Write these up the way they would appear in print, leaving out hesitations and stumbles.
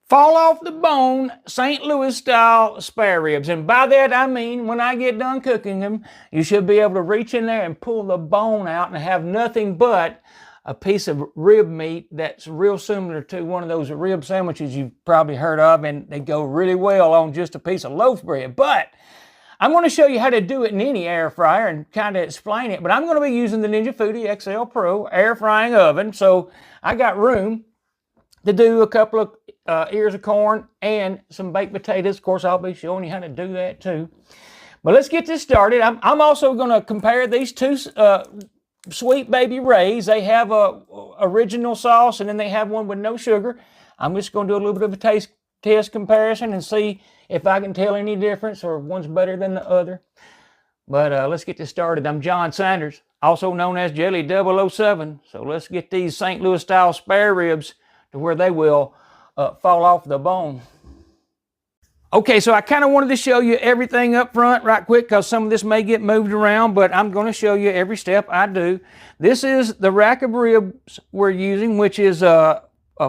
fall off the bone St. Louis style spare ribs. And by that I mean when I get done cooking them, you should be able to reach in there and pull the bone out and have nothing but a piece of rib meat that's real similar to one of those rib sandwiches you've probably heard of, and they go really well on just a piece of loaf bread. But I'm going to show you how to do it in any air fryer and kind of explain it. But I'm going to be using the Ninja Foodi XL Pro air frying oven, so I got room to do a couple of ears of corn and some baked potatoes. Of course, I'll be showing you how to do that too. But let's get this started. I'm also going to compare these two Sweet Baby Ray's. They have a original sauce, and then they have one with no sugar. I'm just going to do a little bit of a taste test comparison and see if I can tell any difference or one's better than the other. But let's get this started. I'm John Sanders, also known as Jelly 007. So let's get these St. Louis style spare ribs to where they will fall off the bone. Okay, so I kind of wanted to show you everything up front right quick because some of this may get moved around, but I'm going to show you every step I do. This is the rack of ribs we're using, which is a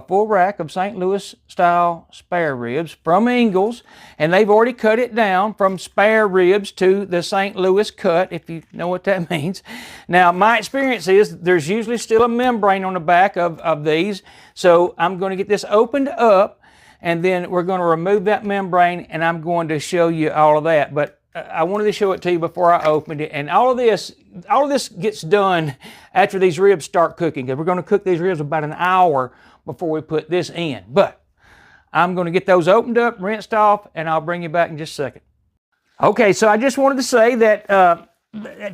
full rack of St. Louis style spare ribs from Ingles, and they've already cut it down from spare ribs to the St. Louis cut, if you know what that means. Now, my experience is there's usually still a membrane on the back of these, so I'm going to get this opened up, and then we're going to remove that membrane, and I'm going to show you all of that. But I wanted to show it to you before I opened it. And all of this gets done after these ribs start cooking, because we're going to cook these ribs about an hour before we put this in. But I'm going to get those opened up, rinsed off, and I'll bring you back in just a second. Okay, so I just wanted to say that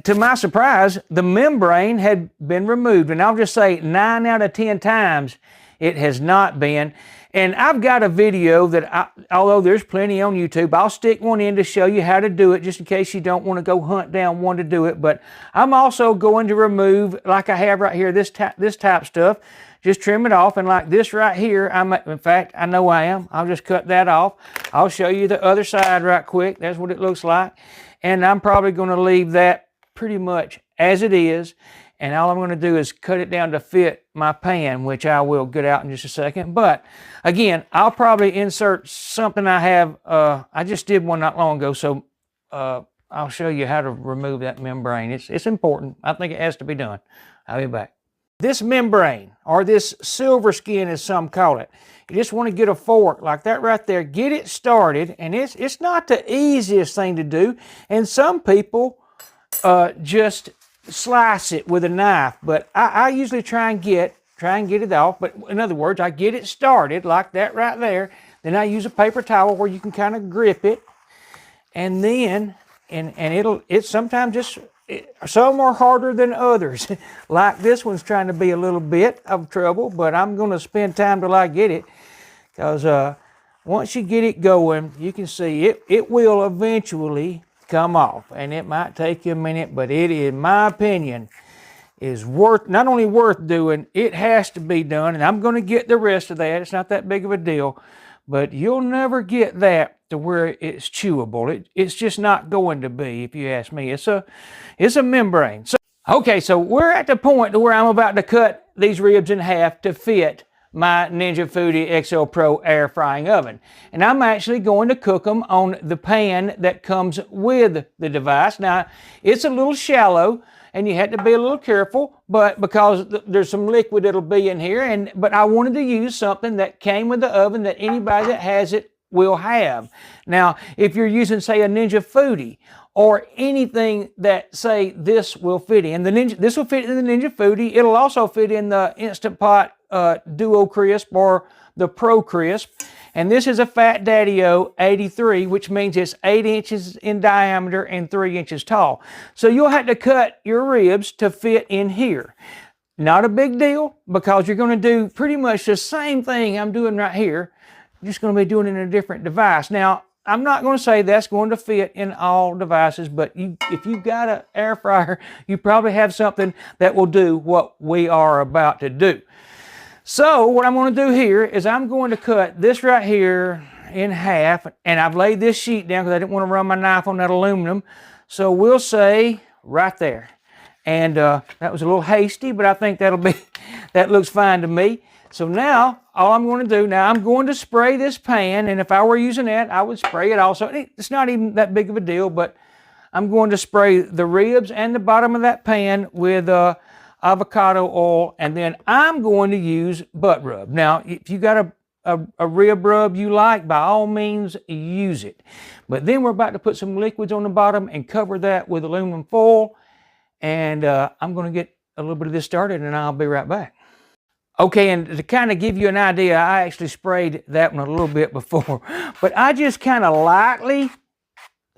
to my surprise, the membrane had been removed. And I'll just say 9 out of 10 times it has not been. And I've got a video that, although there's plenty on YouTube, I'll stick one in to show you how to do it, just in case you don't want to go hunt down one to do it. But I'm also going to remove, like I have right here, this type stuff. Just trim it off, and like this right here, in fact, I know I am. I'll just cut that off. I'll show you the other side right quick. That's what it looks like. And I'm probably going to leave that pretty much as it is. And all I'm going to do is cut it down to fit my pan, which I will get out in just a second. But again, I'll probably insert something I have. I just did one not long ago, so I'll show you how to remove that membrane. It's important. I think it has to be done. I'll be back. This membrane, or this silver skin as some call it, you just want to get a fork like that right there, get it started, and it's not the easiest thing to do. And some people just slice it with a knife, but I usually try and get it off. But in other words, I get it started like that right there. Then I use a paper towel where you can kind of grip it, and then it's sometimes just some are harder than others. Like this one's trying to be a little bit of trouble, but I'm going to spend time till I get it, because once you get it going, you can see it will eventually come off, and it might take you a minute, but it, in my opinion, is not only worth doing, it has to be done. And I'm going to get the rest of that. It's not that big of a deal, but you'll never get that to where it's chewable. It's just not going to be, if you ask me. It's a membrane. So, okay, so we're at the point where I'm about to cut these ribs in half to fit my Ninja Foodi XL Pro air frying oven. And I'm actually going to cook them on the pan that comes with the device. Now, it's a little shallow, and you have to be a little careful, but because there's some liquid that'll be in here, but I wanted to use something that came with the oven that anybody that has it will have. Now, if you're using, say, a Ninja Foodi, or anything that, say, this will fit in, this will fit in the Ninja Foodi. It'll also fit in the Instant Pot Duo Crisp or the Pro Crisp. And this is a Fat Daddy-O 83, which means it's 8 inches in diameter and 3 inches tall. So you'll have to cut your ribs to fit in here. Not a big deal, because you're going to do pretty much the same thing I'm doing right here. I'm just going to be doing it in a different device. Now, I'm not going to say that's going to fit in all devices, but if you've got an air fryer, you probably have something that will do what we are about to do. So what I'm going to do here is I'm going to cut this right here in half, and I've laid this sheet down because I didn't want to run my knife on that aluminum. So we'll say right there. And that was a little hasty, but I think that looks fine to me. So now, all I'm going to do, now I'm going to spray this pan, and if I were using that, I would spray it also. It's not even that big of a deal, but I'm going to spray the ribs and the bottom of that pan with avocado oil, and then I'm going to use butt rub. Now, if you got a rib rub you like, by all means, use it. But then we're about to put some liquids on the bottom and cover that with aluminum foil, and I'm going to get a little bit of this started, and I'll be right back. Okay, and to kind of give you an idea, I actually sprayed that one a little bit before, but I just kind of lightly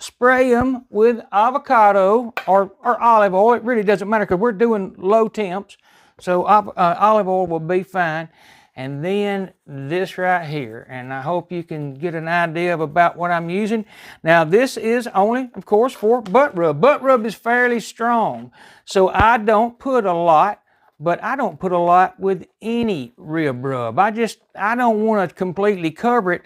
spray them with avocado or olive oil. It really doesn't matter because we're doing low temps, so olive oil will be fine. And then this right here, and I hope you can get an idea of about what I'm using. Now this is only, of course, for butt rub. Butt rub is fairly strong, so I don't put a lot, but I don't put a lot with any rib rub. I don't want to completely cover it.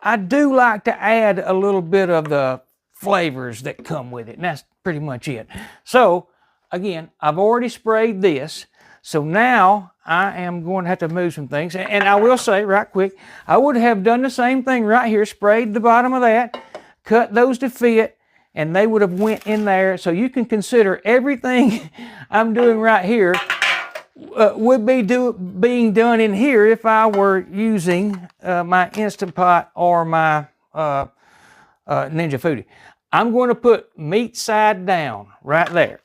I do like to add a little bit of the flavors that come with it, and that's pretty much it. So again, I've already sprayed this, so now I am going to have to move some things, and I will say right quick, I would have done the same thing right here, sprayed the bottom of that, cut those to fit, and they would have went in there. So you can consider everything I'm doing right here would be being done in here if I were using my Instant Pot or my Ninja Foodi. I'm going to put meat side down right there.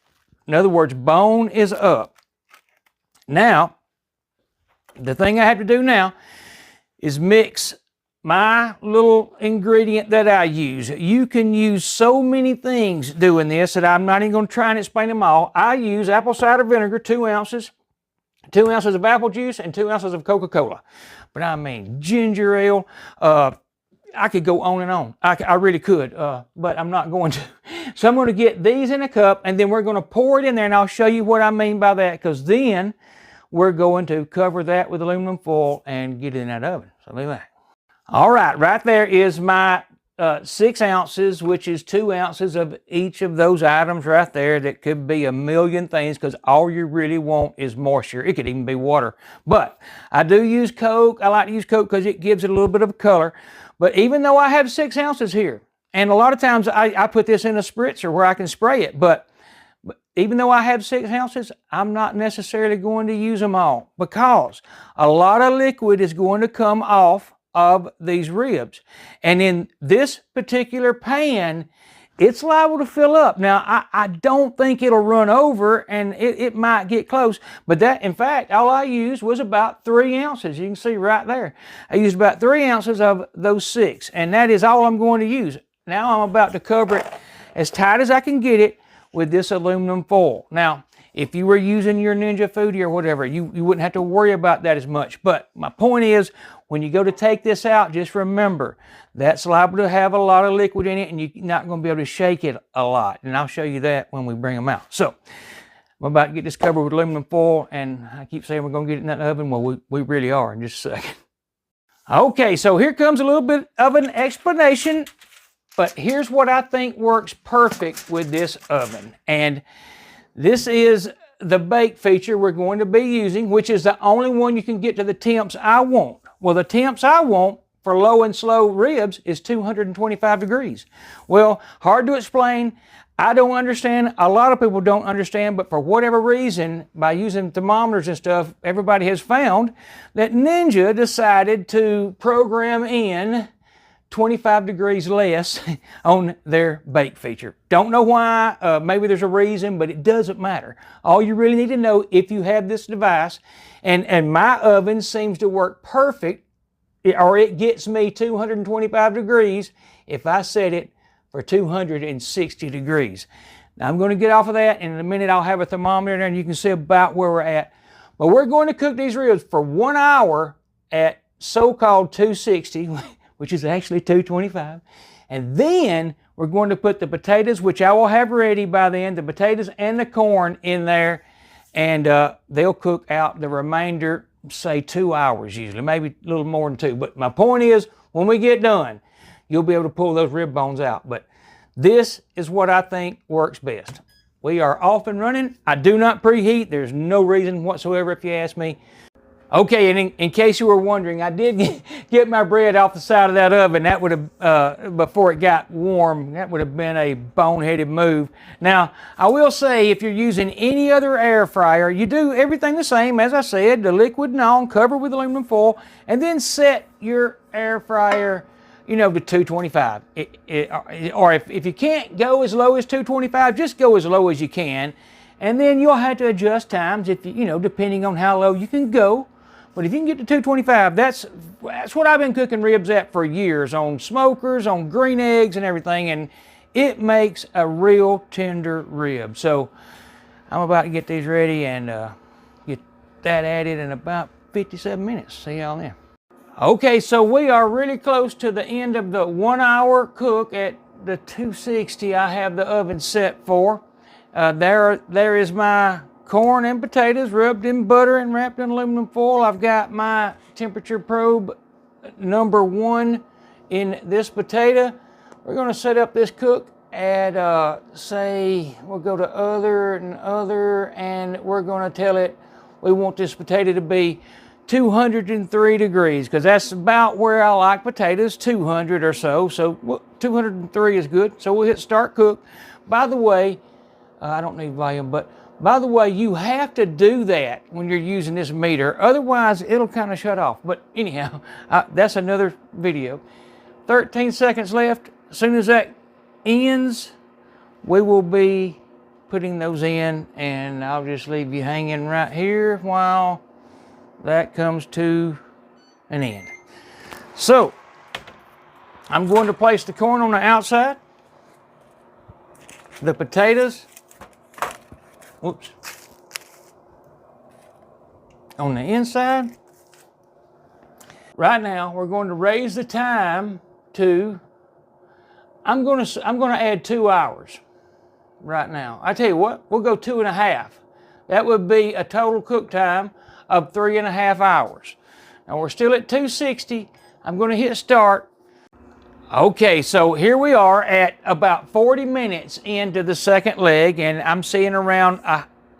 In other words, bone is up. Now, the thing I have to do now is mix my little ingredient that I use. You can use so many things doing this that I'm not even going to try and explain them all. I use apple cider vinegar, 2 ounces, 2 ounces of apple juice, and 2 ounces of Coca-Cola. But I mean, ginger ale, I could go on and on. I really could, but I'm not going to. So I'm going to get these in a cup, and then we're going to pour it in there, and I'll show you what I mean by that, because then we're going to cover that with aluminum foil and get it in that oven. So look at that. All right there is my 6 ounces, which is 2 ounces of each of those items right there. That could be a million things, because all you really want is moisture. It could even be water. But I do use Coke. I like to use Coke because it gives it a little bit of color. But even though I have 6 ounces here, and a lot of times I put this in a spritzer where I can spray it, but even though I have 6 ounces, I'm not necessarily going to use them all, because a lot of liquid is going to come off of these ribs. And in this particular pan, it's liable to fill up. Now, I don't think it'll run over, and it might get close, but that, in fact, all I used was about 3 ounces. You can see right there. I used about 3 ounces of those 6, and that is all I'm going to use. Now I'm about to cover it as tight as I can get it with this aluminum foil. Now, if you were using your Ninja Foodi or whatever, you wouldn't have to worry about that as much. But my point is, when you go to take this out, just remember, that's liable to have a lot of liquid in it, and you're not going to be able to shake it a lot. And I'll show you that when we bring them out. So, I'm about to get this covered with aluminum foil, and I keep saying we're going to get it in that oven. Well, we really are in just a second. Okay, so here comes a little bit of an explanation, but here's what I think works perfect with this oven. And this is the bake feature we're going to be using, which is the only one you can get to the temps I want. Well, the temps I want for low and slow ribs is 225 degrees. Well, hard to explain. I don't understand. A lot of people don't understand, but for whatever reason, by using thermometers and stuff, everybody has found that Ninja decided to program in 25 degrees less on their bake feature. Don't know why, maybe there's a reason, but it doesn't matter. All you really need to know, if you have this device, and my oven seems to work perfect, or it gets me 225 degrees if I set it for 260 degrees. Now I'm going to get off of that, and in a minute I'll have a thermometer there and you can see about where we're at. But we're going to cook these ribs for 1 hour at so-called 260, which is actually 225. And then we're going to put the potatoes, which I will have ready by then, the potatoes and the corn in there, and they'll cook out the remainder, say 2 hours usually, maybe a little more than 2. But my point is, when we get done, you'll be able to pull those rib bones out. But this is what I think works best. We are off and running. I do not preheat. There's no reason whatsoever, if you ask me. Okay, and in case you were wondering, I did get my bread off the side of that oven. That would have, before it got warm, that would have been a boneheaded move. Now, I will say, if you're using any other air fryer, you do everything the same. As I said, the liquid and on, cover with aluminum foil, and then set your air fryer, you know, to 225. Or if you can't go as low as 225, just go as low as you can. And then you'll have to adjust times, if you know, depending on how low you can go. But if you can get to 225, that's what I've been cooking ribs at for years, on smokers, on green eggs and everything, and it makes a real tender rib. So I'm about to get these ready and get that added in about 57 minutes. See y'all then. Okay, so we are really close to the end of the 1 hour cook at the 260 I have the oven set for. There is my corn and potatoes rubbed in butter and wrapped in aluminum foil. I've got my temperature probe number 1 in this potato. We're going to set up this cook at, say, we'll go to other, and we're going to tell it we want this potato to be 203 degrees, because that's about where I like potatoes, 200 or so. So 203 is good. So we'll hit start cook. By the way, I don't need volume, but by the way, you have to do that when you're using this meter. Otherwise, it'll kind of shut off. But anyhow, that's another video. 13 seconds left. As soon as that ends, we will be putting those in, and I'll just leave you hanging right here while that comes to an end. So, I'm going to place the corn on the outside, the potatoes, whoops, on the inside. Right now, we're going to raise the time to, I'm going to add 2 hours right now. I tell you what, we'll go 2.5. That would be a total cook time of 3.5 hours. Now we're still at 260. I'm going to hit start. Okay, so here we are at about 40 minutes into the second leg, and I'm seeing around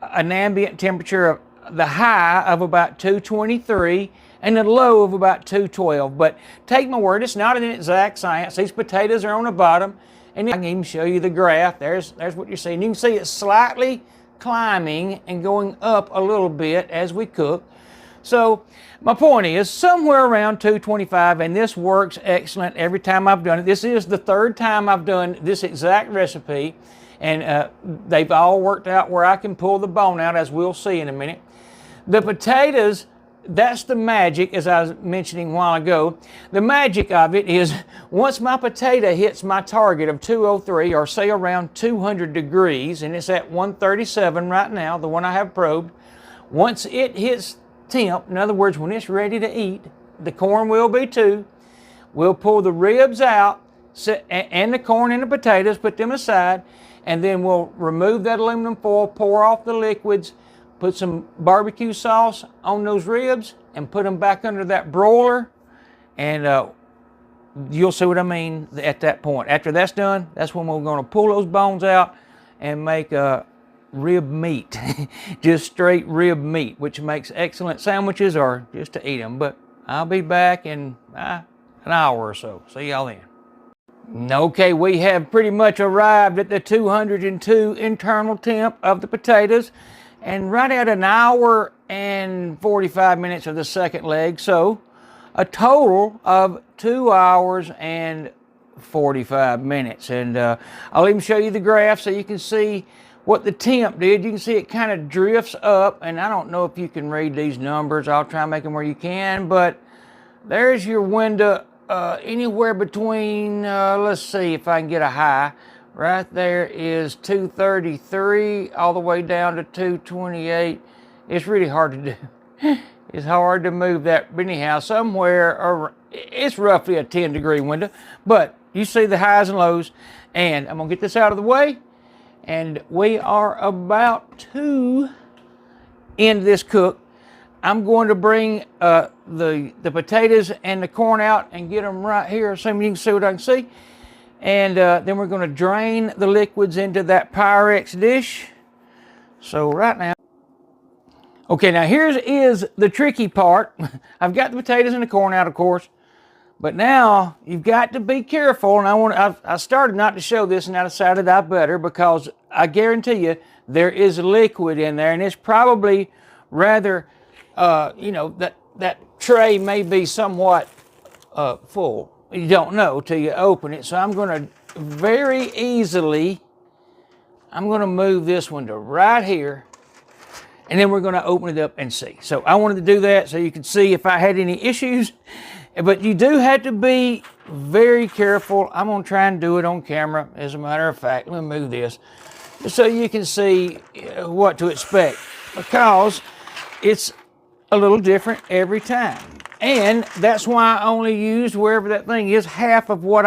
an ambient temperature of the high of about 223 and the low of about 212. But take my word, it's not an exact science. These potatoes are on the bottom, and I can even show you the graph. There's what you're seeing. You can see it's slightly climbing and going up a little bit as we cook. So my point is somewhere around 225, and this works excellent every time I've done it. This is the third time I've done this exact recipe, and they've all worked out where I can pull the bone out, as we'll see in a minute. The potatoes, that's the magic, as I was mentioning a while ago. The magic of it is once my potato hits my target of 203, or say around 200 degrees, and it's at 137 right now, the one I have probed, once it hits temp, in other words, when it's ready to eat, the corn will be too. We'll pull the ribs out, and the corn and the potatoes, put them aside, and then we'll remove that aluminum foil, pour off the liquids, put some barbecue sauce on those ribs, and put them back under that broiler, and you'll see what I mean at that point. After that's done, that's when we're going to pull those bones out and make rib meat, just straight rib meat, which makes excellent sandwiches or just to eat them. But I'll be back in an hour or so. See y'all then. Okay, we have pretty much arrived at the 202 internal temp of the potatoes, and right at an hour and 45 minutes of the second leg. So a total of 2 hours and 45 minutes. And I'll even show you the graph so you can see what the temp did. You can see it kind of drifts up, and I don't know if you can read these numbers. I'll try and make them where you can, but there's your window anywhere between, let's see if I can get a high. Right there is 233 all the way down to 228. It's really hard to do. It's hard to move that, but anyhow, somewhere, it's roughly a 10-degree window, but you see the highs and lows, and I'm gonna get this out of the way. And we are about to end this cook. I'm going to bring the potatoes and the corn out and get them right here, so you can see what I can see. And then we're going to drain the liquids into that Pyrex dish. So right now, Okay, now here is the tricky part. I've got the potatoes and the corn out, of course, but now you've got to be careful. And I started not to show this, and I decided I better, because I guarantee you there is liquid in there, and it's probably rather, you know, that tray may be somewhat full. You don't know till you open it. So I'm going to very easily, I'm going to move this one to right here. And then we're going to open it up and see. So I wanted to do that so you could see if I had any issues. But you do have to be very careful. I'm going to try and do it on camera, as a matter of fact. Let me move this so you can see what to expect, because it's a little different every time. And that's why I only used, wherever that thing is, half of what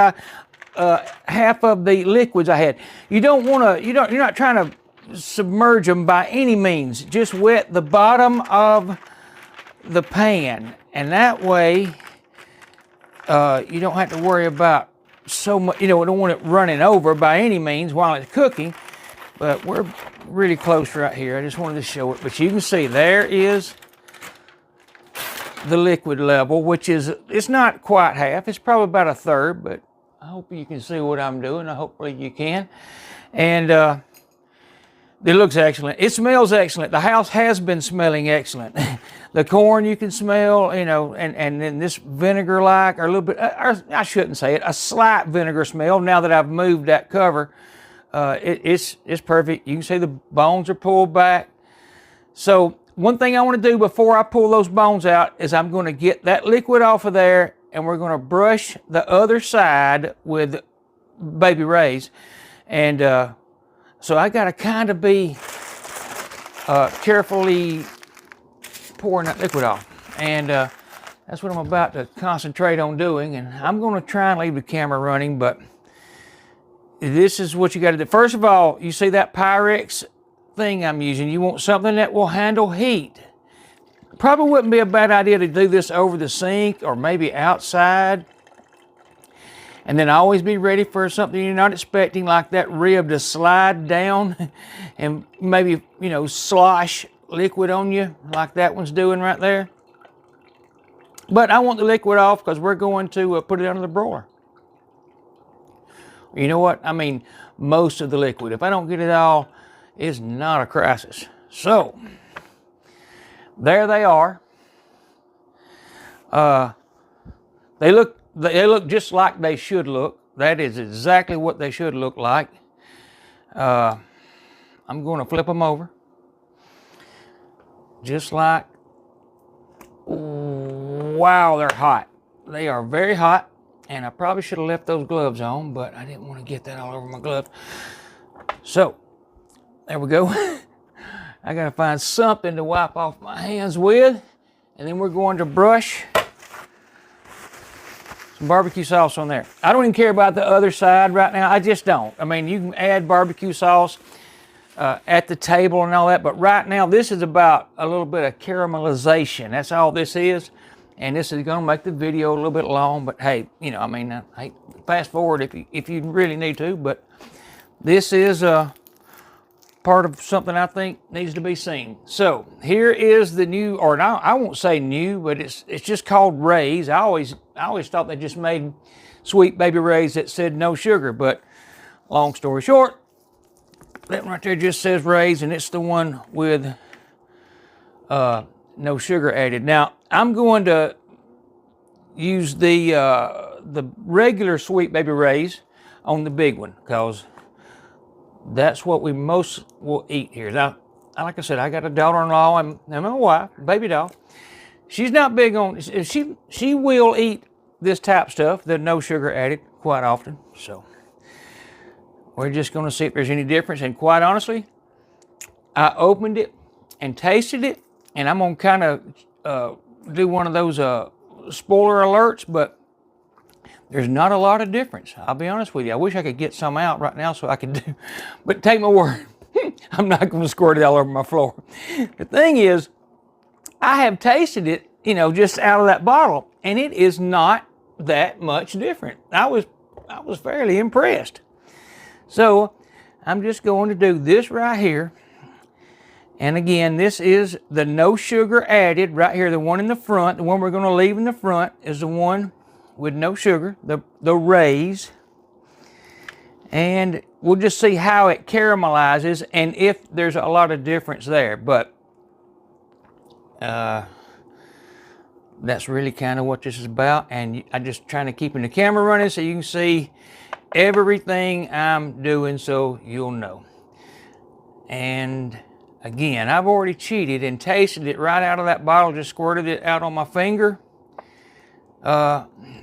half of the liquids I had. You don't want to, you're not trying to submerge them by any means. Just wet the bottom of the pan, and that way you don't have to worry about so much. You know, we don't want it running over by any means while it's cooking. But we're really close right here. I just wanted to show it. But you can see there is the liquid level, which is, it's not quite half. It's probably about a third, but I hope you can see what I'm doing. Hopefully you can. And it looks excellent. It smells excellent. The house has been smelling excellent. The corn you can smell, you know, and then this vinegar-like, or a little bit, or I shouldn't say it, a slight vinegar smell. Now that I've moved that cover, it's perfect. You can see the bones are pulled back. So one thing I want to do before I pull those bones out is I'm going to get that liquid off of there, and we're going to brush the other side with Baby Ray's. And so I got to kind of be carefully pouring that liquid off. And that's what I'm about to concentrate on doing. And I'm going to try and leave the camera running, but this is what you got to do. First of all, you see that Pyrex thing I'm using. You want something that will handle heat. Probably wouldn't be a bad idea to do this over the sink or maybe outside. And then always be ready for something you're not expecting, like that rib to slide down and maybe, you know, slosh liquid on you like that one's doing right there. But I want the liquid off because we're going to put it under the broiler. You know what? I mean, most of the liquid. If I don't get it all, it's not a crisis. So, there they are. They look just like they should look. That is exactly what they should look like. I'm going to flip them over. Just like, wow, they're hot. They are very hot. And I probably should have left those gloves on, but I didn't want to get that all over my gloves. So, there we go. I got to find something to wipe off my hands with. And then we're going to brush some barbecue sauce on there. I don't even care about the other side right now. I just don't. I mean, you can add barbecue sauce at the table and all that, but right now this is about a little bit of caramelization. That's all this is. And this is going to make the video a little bit long, but hey, you know, I mean, hey, fast forward if you really need to, but this is part of something I think needs to be seen. So here is the new, or no, I won't say new, but it's just called Ray's. I always thought they just made sweet Baby Ray's that said no sugar, but long story short, that right there just says Ray's, and it's the one with no sugar added. Now I'm going to use the regular sweet Baby Ray's on the big one, because that's what we most will eat here. Now, like I said, I got a daughter-in-law and my wife, baby doll. She's not big on, she will eat this type stuff, the no sugar added, quite often. So we're just going to see if there's any difference. And quite honestly, I opened it and tasted it, and I'm going to kind of do one of those spoiler alerts, but there's not a lot of difference. I'll be honest with you. I wish I could get some out right now so I could do, but take my word, I'm not going to squirt it all over my floor. The thing is, I have tasted it, you know, just out of that bottle, and it is not that much different. I was fairly impressed. So I'm just going to do this right here, And again, this is the no sugar added right here, the one in the front. The one we're going to leave in the front is the one with no sugar, the Rays. And we'll just see how it caramelizes and if there's a lot of difference there. But that's really kind of what this is about. And I'm just trying to keep the camera running so you can see everything I'm doing so you'll know. And again, I've already cheated and tasted it right out of that bottle, just squirted it out on my finger.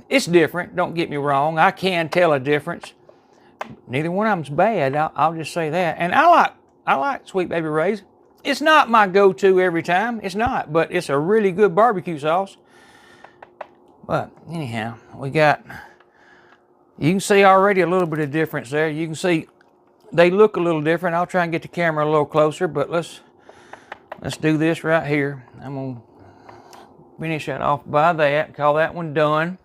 It's different, don't get me wrong. I can tell a difference. Neither one of them's bad, I'll just say that. And I like Sweet Baby Ray's. It's not my go-to every time, it's not, but it's a really good barbecue sauce. But anyhow, we got, you can see already a little bit of difference there. You can see they look a little different. I'll try and get the camera a little closer, but let's do this right here. I'm gonna finish that off by that, call that one done.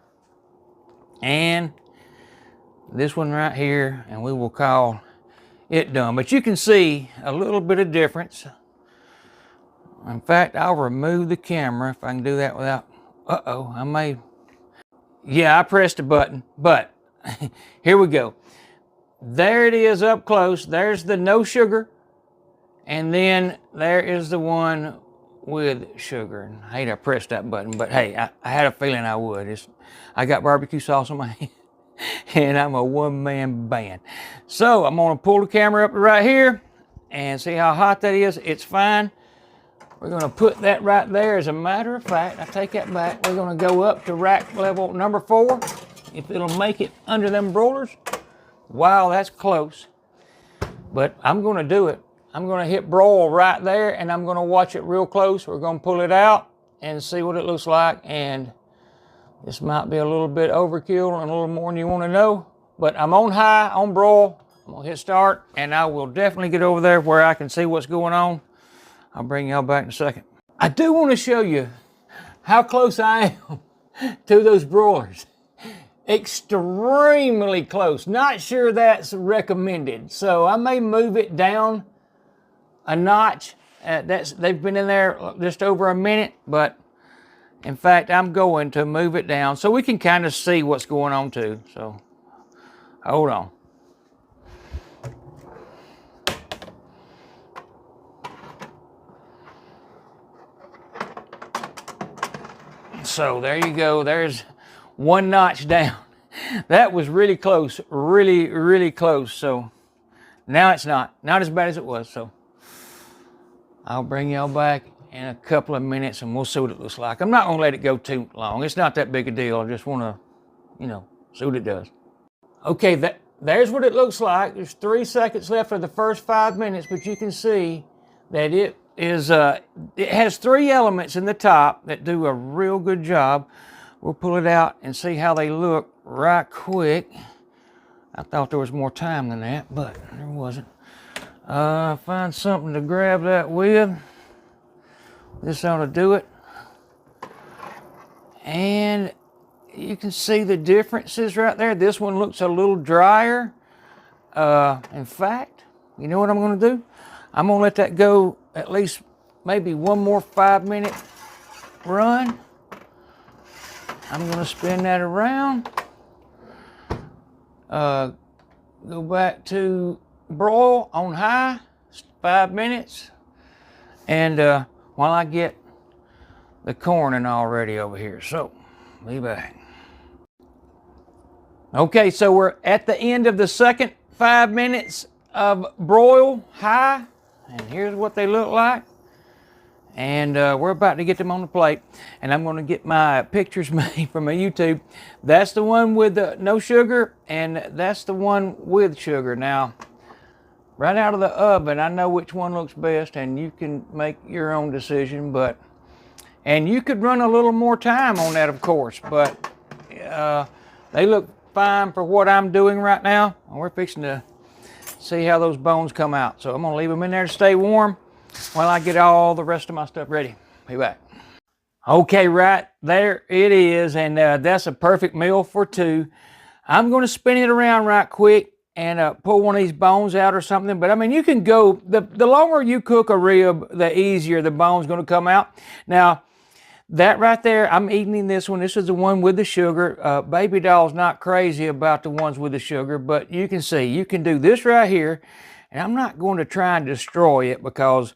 And this one right here, and we will call it done. But you can see a little bit of difference. In fact, I'll remove the camera if I can do that without, I may, yeah, I pressed a button, but here we go. There it is up close. There's the no sugar. And then there is the one with sugar. I hate I pressed that button, but hey, I had a feeling I would. I got barbecue sauce on my hand, and I'm a one-man band. So I'm gonna pull the camera up right here and see how hot that is. It's fine. We're gonna put that right there. As a matter of fact, I take that back. We're gonna go up to rack level number 4, if it'll make it under them broilers. Wow, that's close. But I'm gonna do it. I'm gonna hit broil right there, and I'm gonna watch it real close. We're gonna pull it out and see what it looks like. And this might be a little bit overkill and a little more than you wanna know, but I'm on high, on broil. I'm gonna hit start, and I will definitely get over there where I can see what's going on. I'll bring y'all back in a second. I do wanna show you how close I am to those broilers. Extremely close. Not sure that's recommended. So I may move it down a notch. They've been in there just over a minute, but in fact, I'm going to move it down so we can kind of see what's going on too. So hold on. So there you go. There's one notch down. That was really close, really, really close. So now it's not as bad as it was. So I'll bring y'all back in a couple of minutes and we'll see what it looks like. I'm not gonna let it go too long. It's not that big a deal. I just wanna, see what it does. Okay, there's what it looks like. There's 3 seconds left for the first 5 minutes, but you can see that it has 3 elements in the top that do a real good job. We'll pull it out and see how they look right quick. I thought there was more time than that, but there wasn't. Find something to grab that with. This ought to do it. And you can see the differences right there. This one looks a little drier. In fact, you know what I'm gonna do? I'm gonna let that go at least maybe one more 5-minute run. I'm gonna spin that around. Go back to broil on high, 5 minutes. And while I get the corn and all ready over here. So, be back. Okay, so we're at the end of the second 5 minutes of broil high. And here's what they look like. And we're about to get them on the plate. And I'm going to get my pictures made from my YouTube. That's the one with the no sugar, and that's the one with sugar. Now, right out of the oven, I know which one looks best, and you can make your own decision. And you could run a little more time on that, of course, but they look fine for what I'm doing right now. We're fixing to see how those bones come out. So I'm gonna leave them in there to stay warm while I get all the rest of my stuff ready. Be back. Okay, right there it is, and that's a perfect meal for 2. I'm gonna spin it around right quick and pull one of these bones out or something. But I mean, you can go, the longer you cook a rib, the easier the bone's going to come out. Now, that right there, I'm eating this one. This is the one with the sugar. Baby doll's not crazy about the ones with the sugar, but you can see, you can do this right here. And I'm not going to try and destroy it because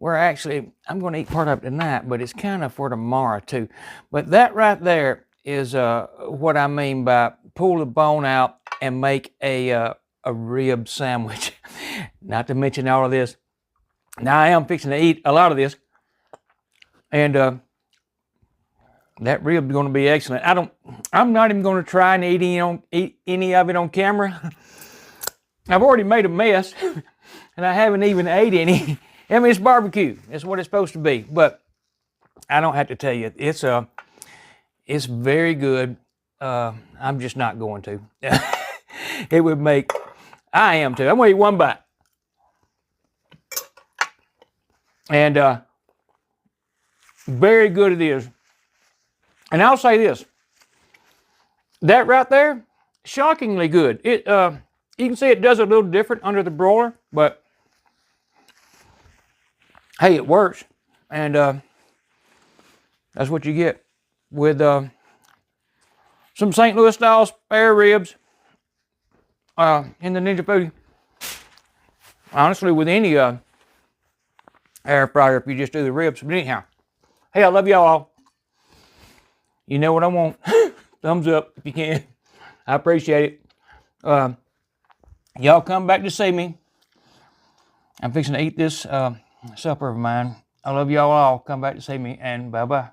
I'm going to eat part of it tonight, but it's kind of for tomorrow too. But that right there is what I mean by pull the bone out and make a rib sandwich. Not to mention all of this. Now I am fixing to eat a lot of this. And that rib is going to be excellent. I'm not even going to try and eat any of it on camera. I've already made a mess, and I haven't even ate any. I mean, it's barbecue. It's what it's supposed to be. But I don't have to tell you, it's very good. I'm just not going to. It would make. I am too. I'm going to eat one bite. And very good it is. And I'll say this. That right there, shockingly good. You can see it does a little different under the broiler, but hey, it works. And that's what you get with some St. Louis style spare ribs in the Ninja Foodi. Honestly, with any air fryer, if you just do the ribs. But anyhow, hey, I love y'all all. You know what I want. Thumbs up if you can. I appreciate it. Y'all come back to see me. I'm fixing to eat this supper of mine. I love y'all all. Come back to see me, and bye-bye.